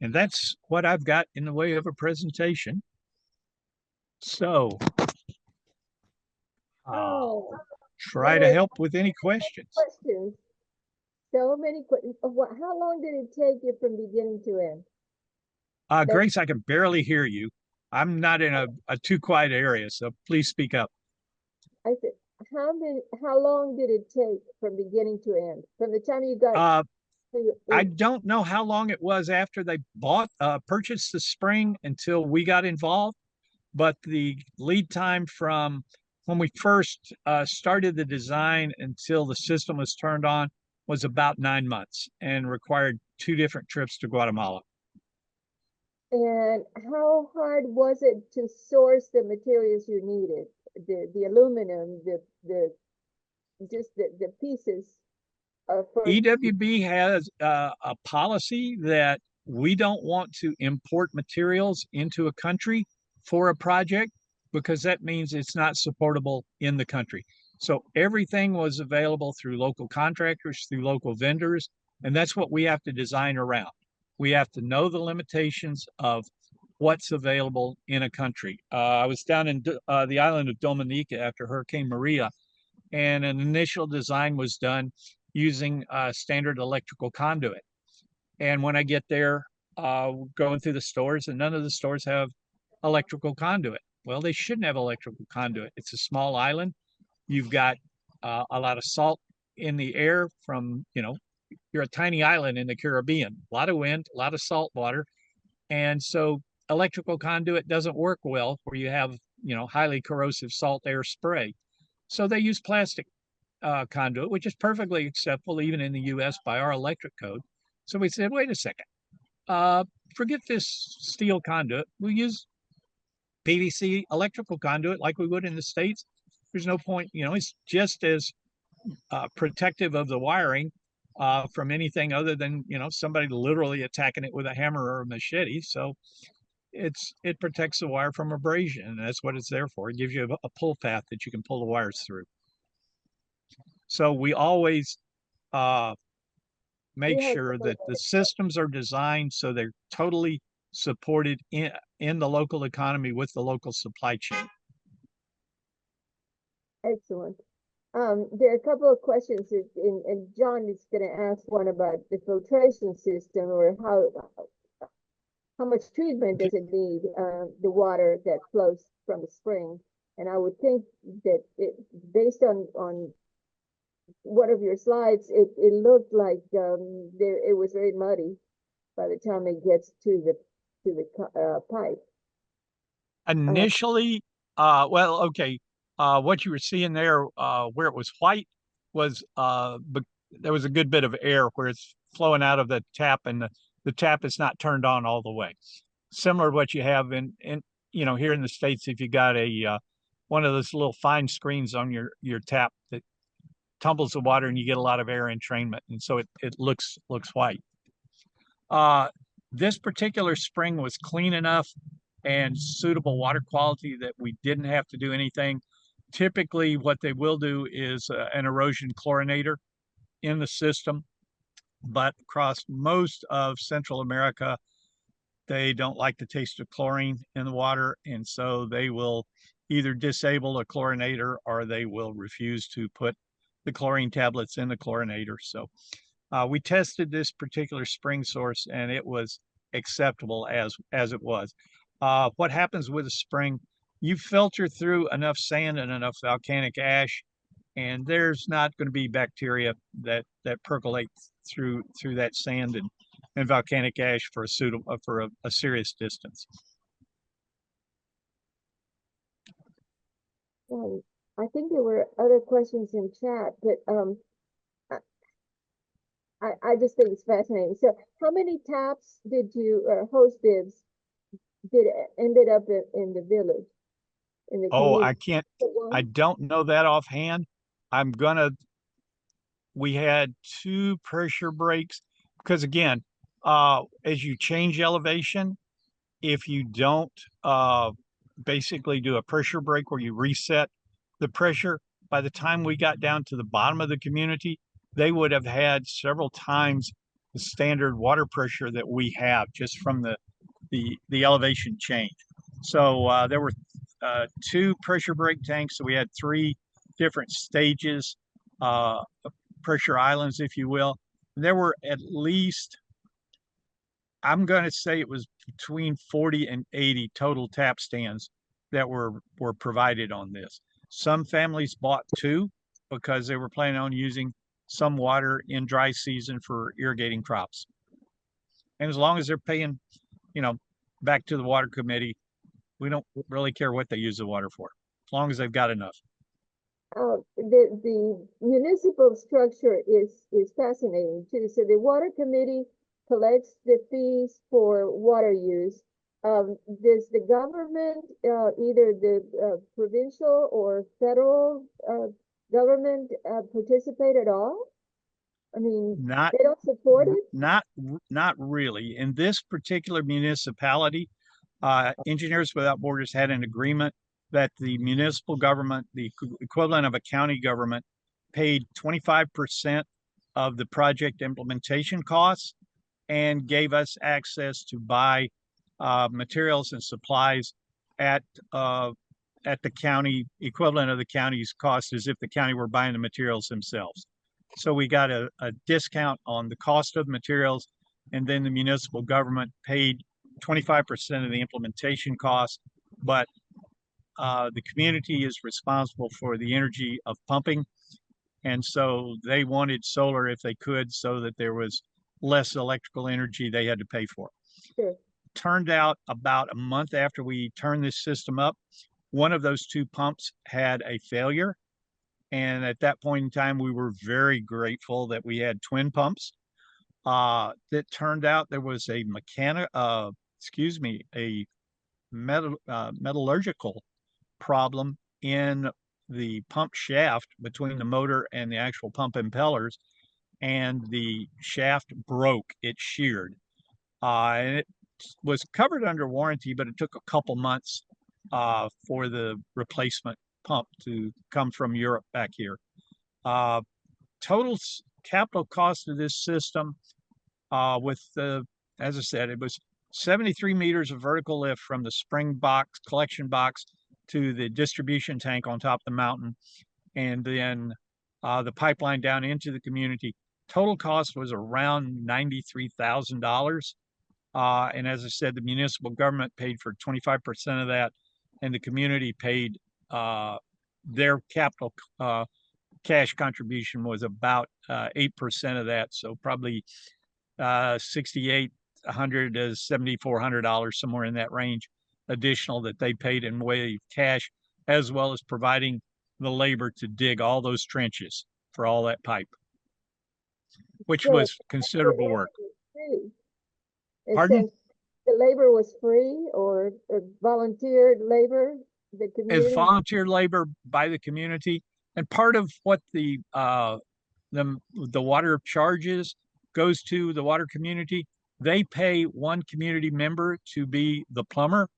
And that's what I've got in the way of a presentation. So I'll Oh, try to help with any questions. questions. So many questions. How long did it take you from beginning to end? Grace, I can barely hear you. I'm not in a too quiet area, so please speak up. I said, how long did it take from beginning to end? From the time you got I don't know how long it was after they purchased the spring until we got involved, but the lead time from when we first started the design until the system was turned on was about 9 months and required 2 different trips to Guatemala. And how hard was it to source the materials you needed? The aluminum, the pieces for EWB has a policy that we don't want to import materials into a country for a project because that means it's not supportable in the country. So everything was available through local contractors, through local vendors, and that's what we have to design around. We have to know the limitations of what's available in a country. I was down in the island of Dominica after Hurricane Maria, and an initial design was done using standard electrical conduit. And when I get there, going through the stores, and none of the stores have electrical conduit. Well, they shouldn't have electrical conduit. It's a small island. You've got a lot of salt in the air from, you're a tiny island in the Caribbean, a lot of wind, a lot of salt water. And so electrical conduit doesn't work well where you have, highly corrosive salt air spray. So they use plastic conduit, which is perfectly acceptable even in the US by our electric code. So we said, wait a second, forget this steel conduit. We'll use PVC electrical conduit like we would in the States. There's no point, it's just as protective of the wiring from anything other than, somebody literally attacking it with a hammer or a machete. So it protects the wire from abrasion, and that's what it's there for. It gives you a pull path that you can pull the wires through. So we always make sure that the systems are designed so they're totally supported in the local economy with the local supply chain. Excellent. There are a couple of questions, and John is going to ask one about the filtration system, or how much treatment does it need, the water that flows from the spring. And I would think that based on one of your slides, it looked like it was very muddy by the time it gets to the pipe. Initially, well, okay, what you were seeing there, where it was white, was there was a good bit of air where it's flowing out of the tap, and the tap is not turned on all the way. Similar to what you have in here in the States, if you got a one of those little fine screens on your tap that tumbles the water and you get a lot of air entrainment, and so it looks white. This particular spring was clean enough and suitable water quality that we didn't have to do anything. Typically, what they will do is an erosion chlorinator in the system, but across most of Central America, they don't like the taste of chlorine in the water, and so they will either disable a chlorinator or they will refuse to put the chlorine tablets in the chlorinator. So we tested this particular spring source, and it was acceptable as it was. What happens with a spring, you filter through enough sand and enough volcanic ash, and there's not going to be bacteria that percolate through that sand and volcanic ash for a serious distance. I think there were other questions in chat, but I just think it's fascinating. So how many taps did you, hose bibs ended up in the village? Oh, I don't know that offhand. We had 2 pressure breaks because, again, as you change elevation, if you don't basically do a pressure break where you reset the pressure. By the time we got down to the bottom of the community, they would have had several times the standard water pressure that we have just from the elevation change. So there were two pressure break tanks. So we had three different stages, pressure islands, if you will. There were at least, I'm going to say it was between 40 and 80 total tap stands that were provided on this. Some families bought two because they were planning on using some water in dry season for irrigating crops. And as long as they're paying, you know, back to the water committee, we don't really care what they use the water for, as long as they've got enough. The municipal structure is fascinating too. So the water committee collects the fees for water use. Does the government, either the provincial or federal government, participate at all? I mean, Not they don't support it? not really. In this particular municipality, Engineers Without Borders had an agreement that the municipal government, the equivalent of a county government, paid 25% of the project implementation costs and gave us access to buy materials and supplies at the county equivalent of the county's cost, as if the county were buying the materials themselves. So we got a discount on the cost of materials, and then the municipal government paid 25% of the implementation cost, but the community is responsible for the energy of pumping. And so they wanted solar if they could, so that there was less electrical energy they had to pay for. Sure. Turned out about a month after we turned this system up, one of those two pumps had a failure. And at that point in time, we were very grateful that we had twin pumps. That turned out there was a metallurgical problem in the pump shaft between the motor and the actual pump impellers, and the shaft broke. It sheared, and it was covered under warranty, but it took a couple months for the replacement pump to come from Europe back here. Total capital cost of this system, with the, as I said, it was 73 meters of vertical lift from the spring box, collection box, to the distribution tank on top of the mountain, and then the pipeline down into the community. Total cost was around $93,000. And as I said, the municipal government paid for 25% of that, and the community paid their capital cash contribution was about 8% of that. So probably $6,800 to $7,400, somewhere in that range, additional that they paid in way of cash, as well as providing the labor to dig all those trenches for all that pipe, which So was considerable work. Pardon? The labor was free, or volunteered labor, the community? It's volunteer labor by the community, and part of what the water charges goes to the water community. They pay one community member to be the plumber,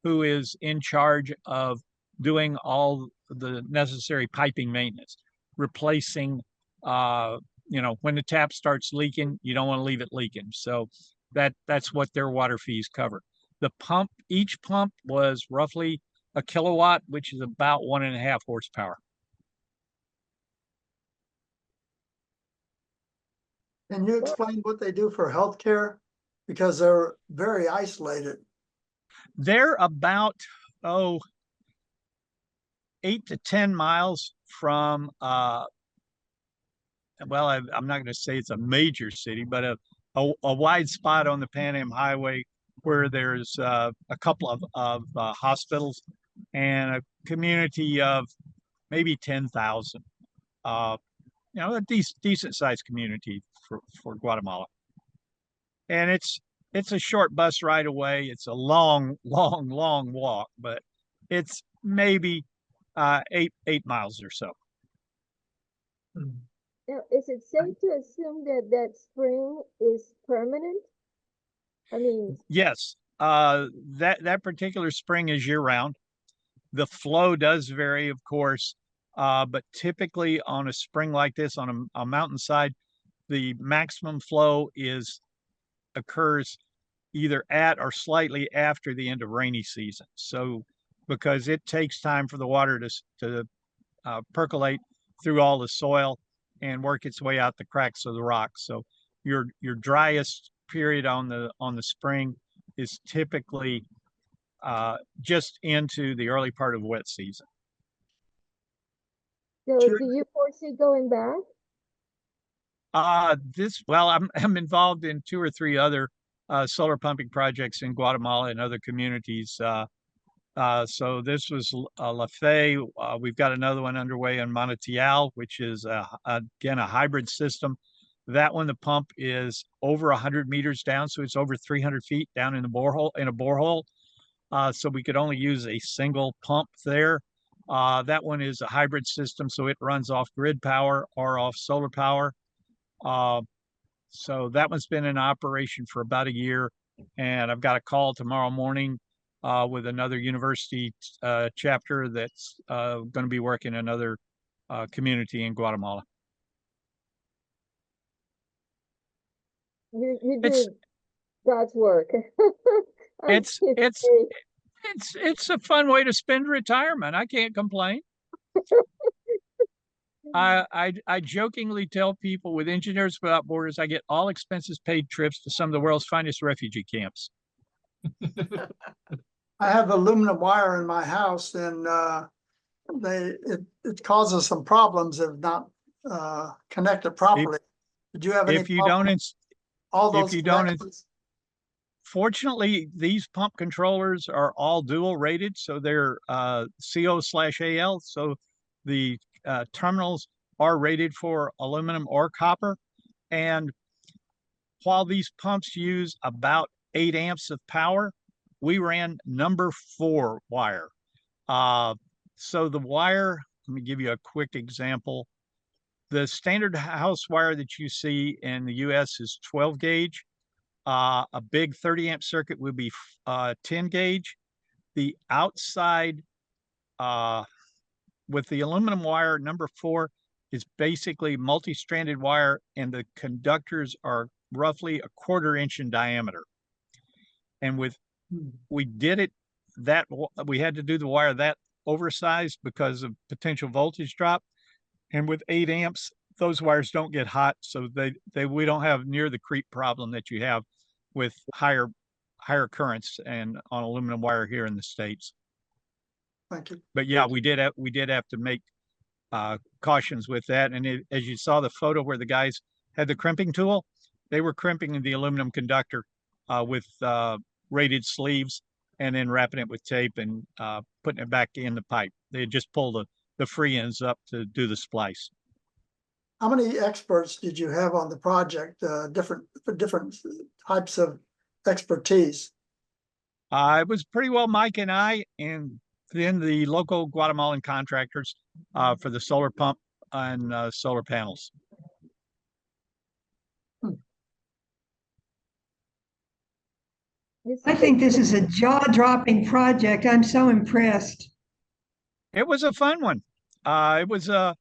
who is in charge of doing all the necessary piping maintenance, replacing, when the tap starts leaking, you don't want to leave it leaking. So that's what their water fees cover. The pump, each pump was roughly a kilowatt, which is about 1.5 horsepower. Can you explain what they do for healthcare? Because they're very isolated. They're about 8 to 10 miles from I'm not going to say it's a major city, but a wide spot on the Pan Am Highway where there's a couple of hospitals and a community of maybe 10,000. A decent sized community for Guatemala. And it's a short bus ride away. It's a long walk, but it's maybe 8 miles or so. Now, is it safe to assume that that spring is permanent? I mean, yes, that particular spring is year round. The flow does vary, of course, but typically on a spring like this, on a mountainside, the maximum flow occurs either at or slightly after the end of rainy season. So because it takes time for the water to percolate through all the soil and work its way out the cracks of the rock. So your driest period on the spring is typically just into the early part of wet season. So do you foresee going back? Well, I'm involved in 2 or 3 other solar pumping projects in Guatemala and other communities. So this was La Fe. We've got another one underway in Manatial, which is again a hybrid system. That one, the pump is over 100 meters down, so it's over 300 feet down in a borehole. So we could only use a single pump there. That one is a hybrid system, so it runs off grid power or off solar power. So that one's been in operation for about a year, and I've got a call tomorrow morning with another university chapter that's going to be working in another community in Guatemala. You It's do God's work. it's a fun way to spend retirement. I can't complain. I jokingly tell people with Engineers Without Borders, I get all expenses paid trips to some of the world's finest refugee camps. I have aluminum wire in my house, and it causes some problems if not connected properly. Did you have any If you don't, all those if you don't, connections? fortunately, these pump controllers are all dual rated, so they're CO/AL. So the terminals are rated for aluminum or copper. And while these pumps use about 8 amps of power, we ran number 4 wire. So the wire, let me give you a quick example. The standard house wire that you see in the US is 12 gauge. A big 30 amp circuit would be 10 gauge. The outside with the aluminum wire, number 4 is basically multi-stranded wire, and the conductors are roughly a 1/4 inch in diameter. And we did it that we had to do the wire that oversized because of potential voltage drop. And with 8 amps, those wires don't get hot, so we don't have near the creep problem that you have with higher currents and on aluminum wire here in the States. Thank you. But yeah, we did have to make cautions with that. And as you saw the photo where the guys had the crimping tool, they were crimping the aluminum conductor with rated sleeves and then wrapping it with tape and putting it back in the pipe. They had just pulled the free ends up to do the splice. How many experts did you have on the project? Different types of expertise. It was pretty well Mike and I, and then the local Guatemalan contractors for the solar pump and solar panels. I think this is a jaw-dropping project. I'm so impressed. It was a fun one. It was a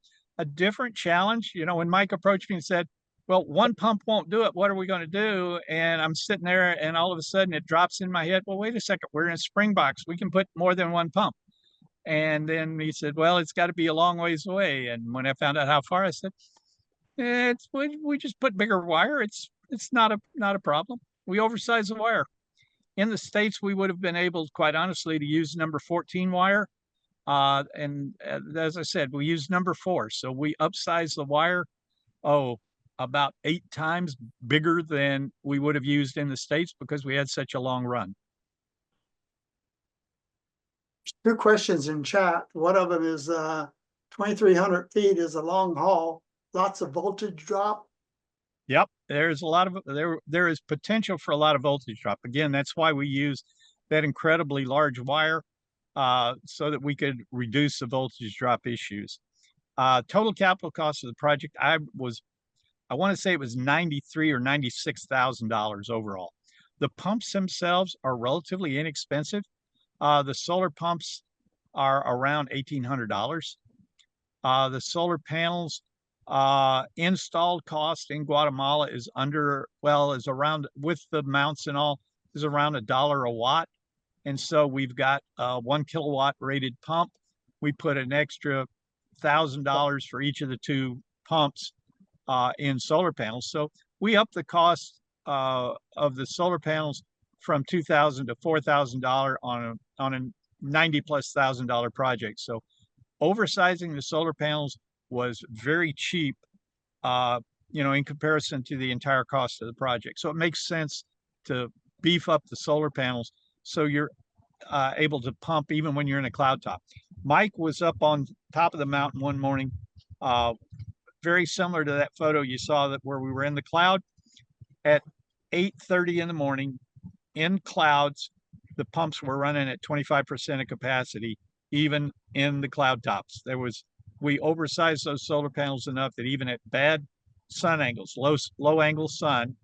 different challenge. You know, when Mike approached me and said, well, one pump won't do it, what are we going to do? And I'm sitting there and all of a sudden it drops in my head, well, wait a second, we're in a spring box. We can put more than one pump. And then he said, well, it's got to be a long ways away. And when I found out how far, I said, we just put bigger wire. It's not a problem. We oversize the wire. In the States, we would have been able, quite honestly, to use number 14 wire. And as I said, we use number 4. So we upsize the wire, about 8 times bigger than we would have used in the States because we had such a long run. 2 questions in chat. One of them is 2,300 feet is a long haul, lots of voltage drop. Yep, there's a lot of there is potential for a lot of voltage drop. Again, that's why we use that incredibly large wire so that we could reduce the voltage drop issues. Total capital cost of the project, I want to say it was $93,000 or $96,000 overall. The pumps themselves are relatively inexpensive. The solar pumps are around $1,800. The solar panels installed cost in Guatemala is around, with the mounts and all, is around $1 a watt. And so we've got a 1 kilowatt rated pump. We put an extra $1,000 for each of the two pumps in solar panels. So we up the cost of the solar panels from $2,000 to $4,000 on a $90,000+ project. So oversizing the solar panels was very cheap, in comparison to the entire cost of the project. So it makes sense to beef up the solar panels so you're able to pump even when you're in a cloud top. Mike was up on top of the mountain one morning, very similar to that photo you saw that where we were in the cloud at 8:30 in the morning in clouds. The pumps were running at 25% of capacity, even in the cloud tops. We oversized those solar panels enough that even at bad sun angles, low angle sun,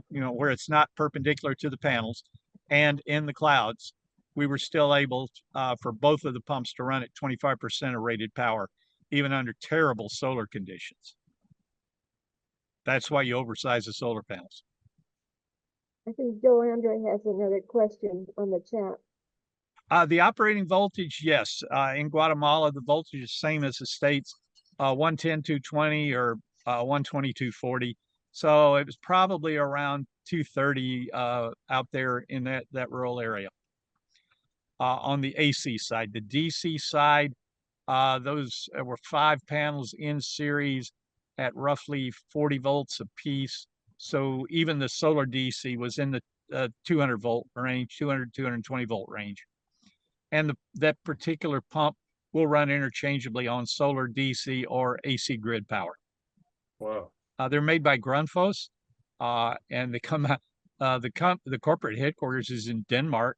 where it's not perpendicular to the panels and in the clouds, we were still able for both of the pumps to run at 25% of rated power, even under terrible solar conditions. That's why you oversize the solar panels. I think Joe Andre has another question on the chat. The operating voltage, yes. In Guatemala, the voltage is same as the States, 110, 220 or 120, 240. So it was probably around 230 out there in that rural area. On the AC side, the DC side, those were 5 panels in series at roughly 40 volts a piece. So even the solar DC was in the 200 volt range, 220 volt range. And that particular pump will run interchangeably on solar DC or AC grid power. Wow. They're made by Grundfos, and they come out, the corporate headquarters is in Denmark.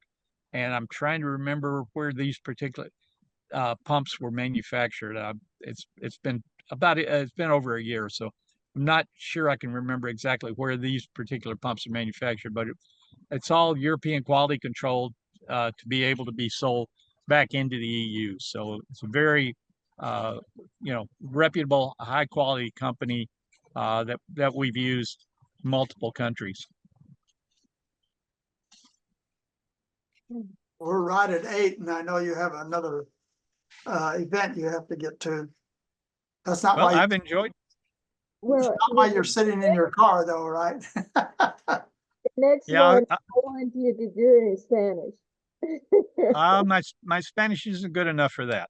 And I'm trying to remember where these particular pumps were manufactured. It's been over a year, so I'm not sure I can remember exactly where these particular pumps are manufactured, but it's all European quality controlled to be able to be sold back into the EU. So it's a very reputable, high quality company that we've used in multiple countries. We're right at 8, and I know you have another event you have to get to. That's not Well, why I've enjoyed. Well, not why you're sitting in your car, though, right? the next Yeah, one, I want you to do it in Spanish. my Spanish isn't good enough for that.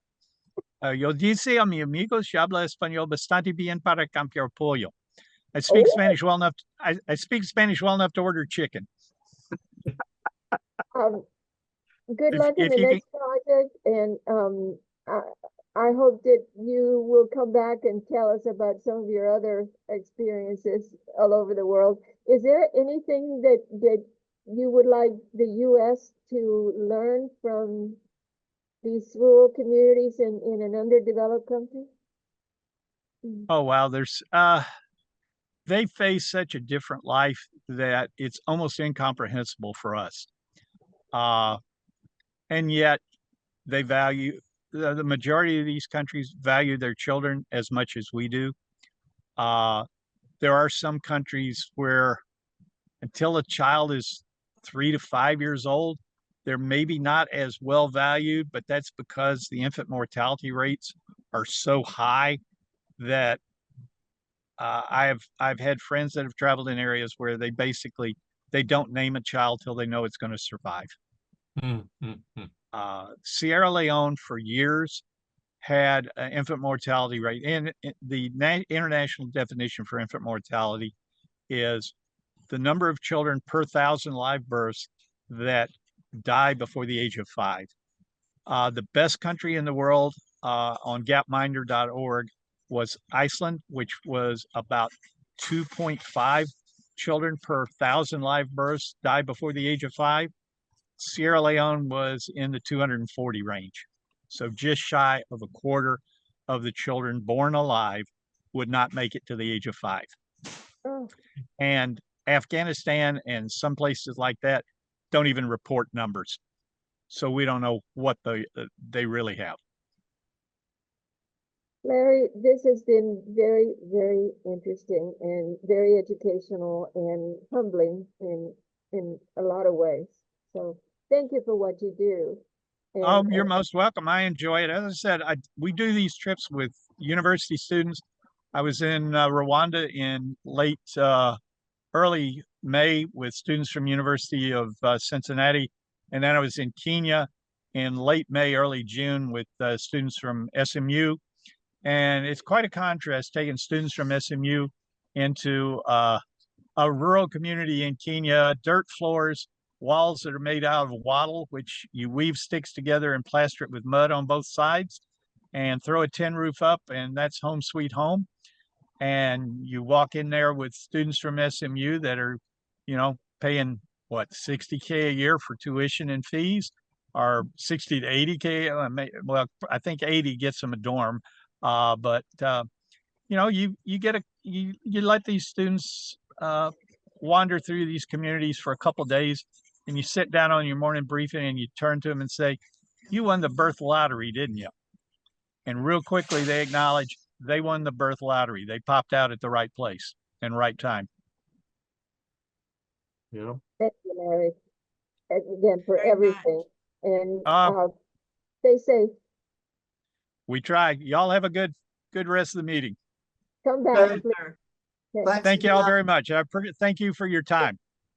Yo dice a mi amigos, yo habla español bastante bien para cambiar pollo. I speak Spanish well enough. I speak Spanish well enough to order chicken. Good luck in the next project, and I hope that you will come back and tell us about some of your other experiences all over the world. Is there anything that you would like the U.S. to learn from these rural communities in an underdeveloped country? Oh wow, they face such a different life that it's almost incomprehensible for us. And yet they value, the majority of these countries value their children as much as we do. There are some countries where until a child is 3 to 5 years old, they're maybe not as well valued, but that's because the infant mortality rates are so high that I've had friends that have traveled in areas where they don't name a child till they know it's going to survive. Sierra Leone for years had an infant mortality rate, and the international definition for infant mortality is the number of children per 1,000 live births that die before the age of 5. The best country in the world on gapminder.org was Iceland, which was about 2.5 children per 1,000 live births die before the age of 5. Sierra Leone was in the 240 range. So just shy of a quarter of the children born alive would not make it to the age of 5. Oh. And Afghanistan and some places like that don't even report numbers. So we don't know what they really have. Larry, this has been very, very interesting and very educational and humbling in a lot of ways. So thank you for what you do. Oh, you're most welcome. I enjoy it. As I said, we do these trips with university students. I was in Rwanda in early May with students from University of Cincinnati, and then I was in Kenya in late May, early June with students from SMU. And it's quite a contrast taking students from SMU into a rural community in Kenya, dirt floors, walls that are made out of wattle, which you weave sticks together and plaster it with mud on both sides and throw a tin roof up, and that's home sweet home. And you walk in there with students from SMU that are, paying what, 60K a year for tuition and fees, or 60 to 80K. Well, I think 80 gets them a dorm. But you let these students wander through these communities for a couple days, and you sit down on your morning briefing and you turn to them and say, "You won the birth lottery, didn't you?" And real quickly they acknowledge they won the birth lottery. They popped out at the right place and right time. Yeah. Thank you, Larry, again, for Very everything. And Uh, stay safe. We try. Y'all have a good rest of the meeting. Come back, Okay. please. Sure. Okay. Thanks Thank you all again. very much. Thank you for your time.